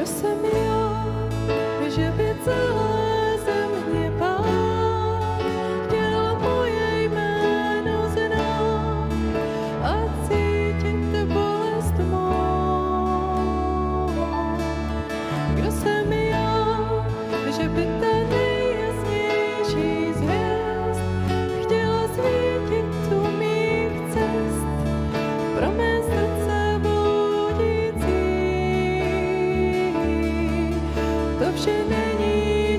jsem já, že by celé země Pán chtěl moje jméno znát a cítit bolest mou. Kdo jsem já, že by ten nejjasnější z hvězd chtěla svítit u mých cest pro mé srdce bloudící. To vše není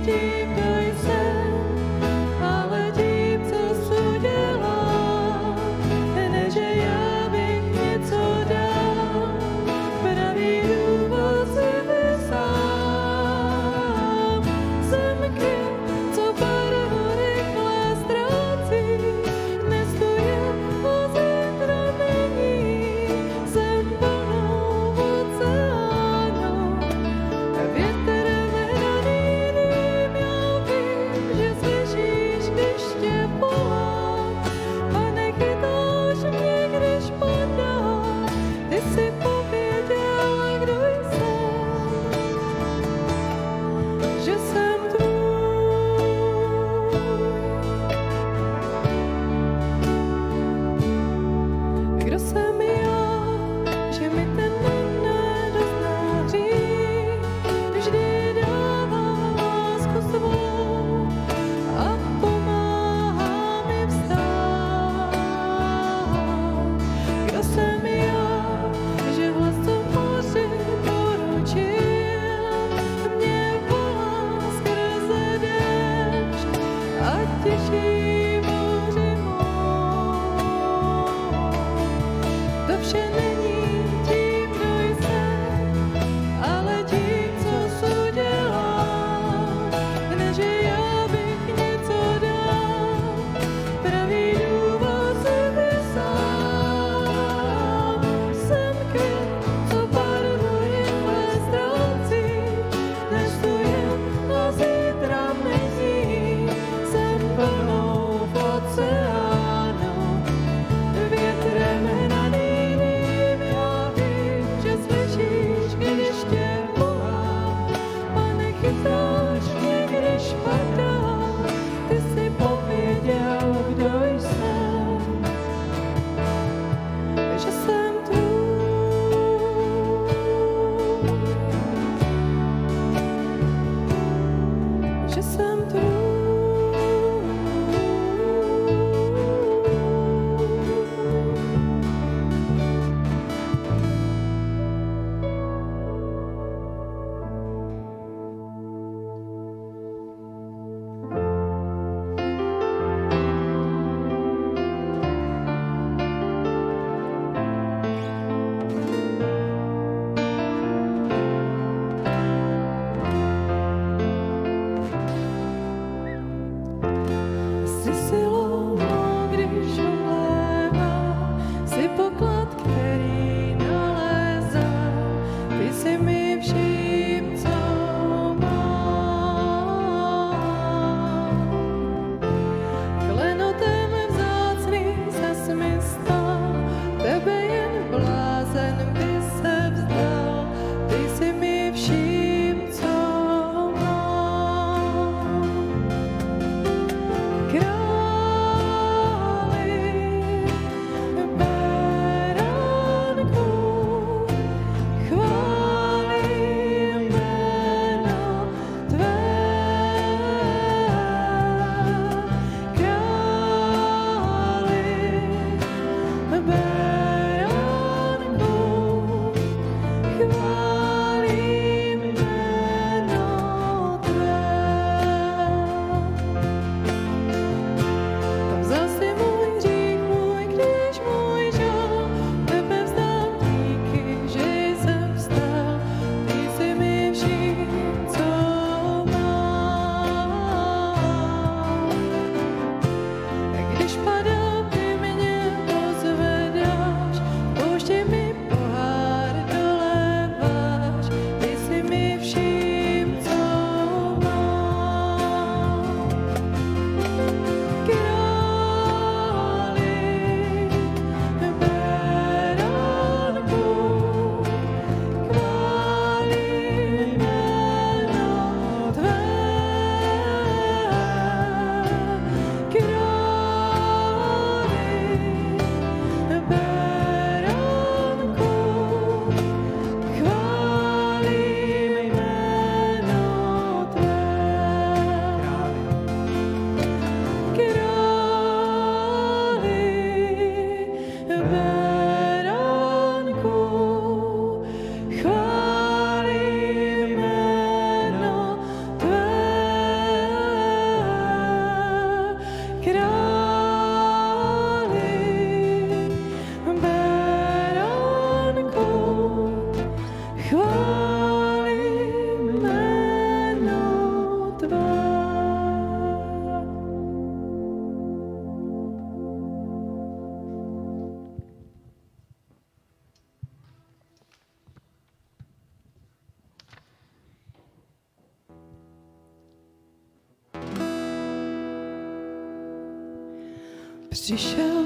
Přišel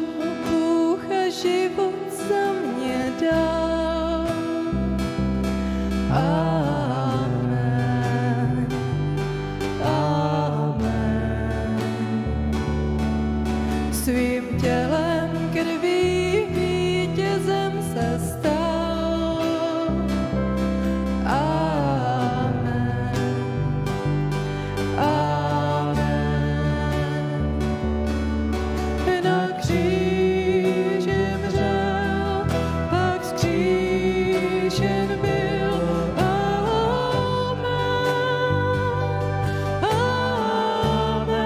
Bůh a život za mě dal. Amen. Amen. Svým tělem krví vítězem se stal. Amen. Amen. Na kříži mřel, pak vzkříšen byl. Amen. Amen.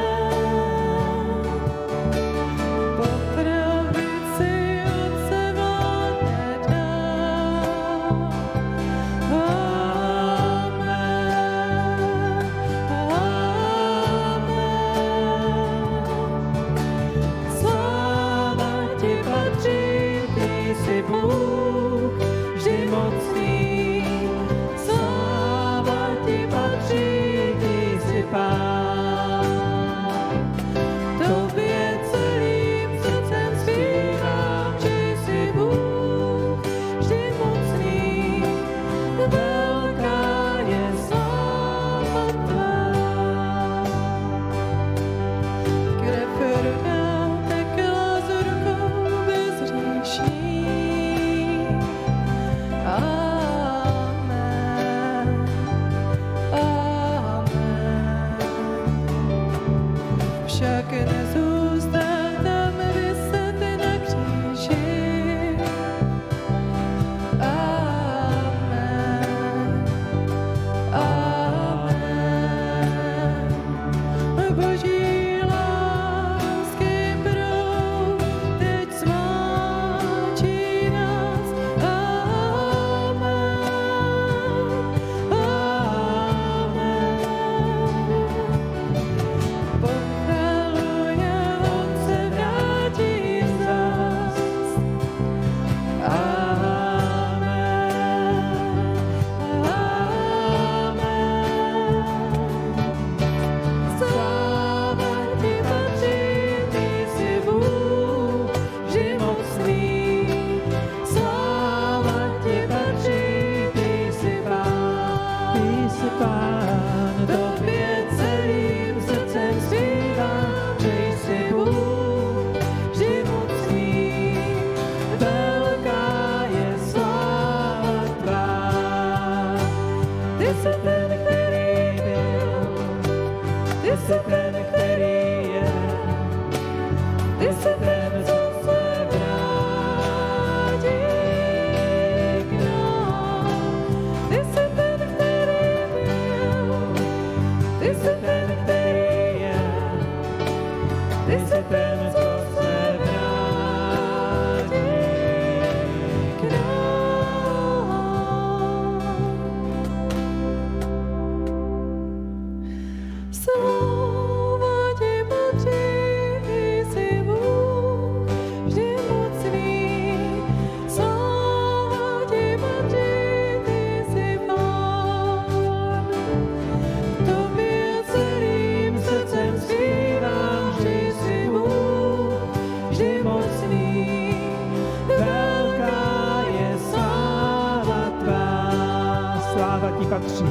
Po pravici Otce vládne dál. Amen. Amen. Sláva ti patří, ty jsi Bůh, vždy mocný. Sláva ti patří, ty jsi Pán. Tobě celým srdcem zpívám, že jsi Bůh, vždy mocný. Velká je sláva tvá. Krev rodná tekla z rukou bezhříšných. Amen. Amen. Však nezůstal tam viset na kříži. Amen. Amen. Boží lásky proud teď smáčí nás. Amen. Amen. Pochvaluje, on se vrátí zas. Amen. Amen. Sláva ti patří, ty jsi Bůh, vždy mocný. Sláva ti patří, ty jsi Pán. Ty jsi Pán, Tobě celým srdcem zpívám, že jsi Bůh, vždy mocný. Velká je sláva tvá. Ty jsi ten, který byl, ty jsi ten, který je, ty jsi ten, co se vrátí k nám. Ty jsi ten, který byl, ty jsi ten, který je, ty jsi ten, co se vrátí k nám. Sláva ti patří, ty jsi Bůh, vždy mocný. Sláva ti patří, ty jsi Pán. Tobě celým srdcem zpívám, že jsi Bůh, vždy mocný. Velká je sláva tvá. sláva ti patří.